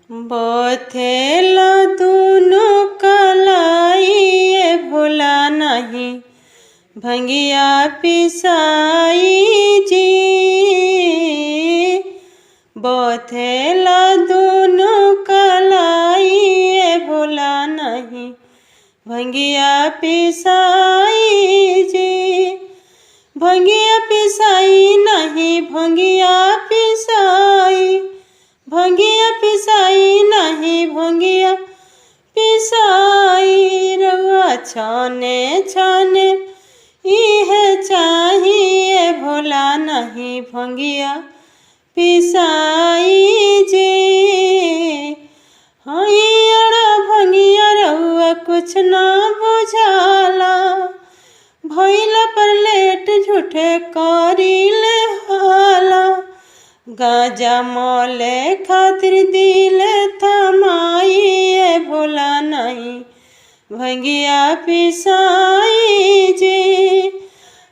बथेला दुनो कलाई भोला नहीं भंगिया पिसाई जी। बथेला दुनो कलाई भोला नहीं भंगिया पिसाई जी। भंगिया पिसाई नहीं भंगिया पिसाई, भंगिया पिसाई नहीं भंगिया पिसाई। रउआ छाने छाने इहे चाहिए भोला नहीं भंगिया पिसाई जी। हईड़ा भंगिया रउआ कुछ ना बुझाला, भइला पर लेट झूठे करीले हाला। गाजा मोले खातिर दिले थमाई भोला नहीं भंगिया पिसाई जी।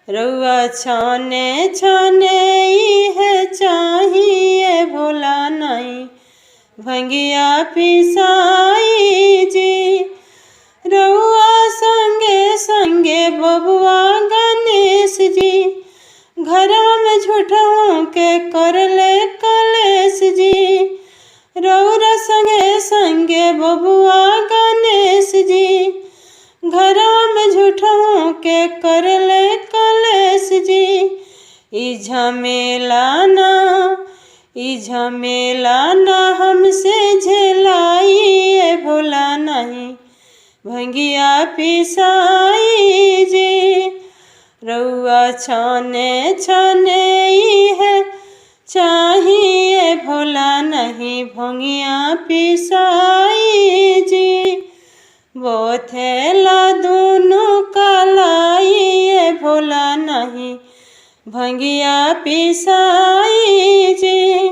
रउआ छाने छाने इहे चाहिए भोला नहीं भंगिया पिसाई जी। रउआ संगे संगे बबुआ गणेश जी, घरों में झूठों के कर ले कलेश जी। रउरा संगे संगे बबुआ गणेश जी, घरों में झूठों के कर ले कलेश जी। ई झमेला ना हमसे झेलाई भोला नहीं भंगिया पिसाई जी। रउआ छाने छाने इहे चाहिए भोला नहीं भंगिया पिसाई जी। बथेला दुनो कलाई भोला नहीं भंगिया पिसाई जी।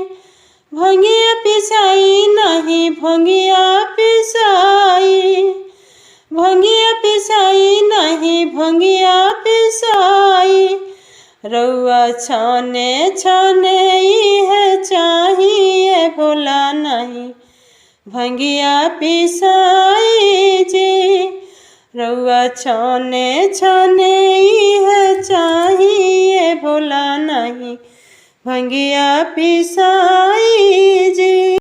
भंगिया पिसाई नहीं भंगिया पिसाई, भंगिया पिसाई नहीं भंगिया पिसाई। रउआ छाने छाने इहे चाहिए भोला नहीं भंगिया पिसाई जी। रउआ छाने छाने इहे चाहिए भोला नहीं भंगिया पिसाई जी।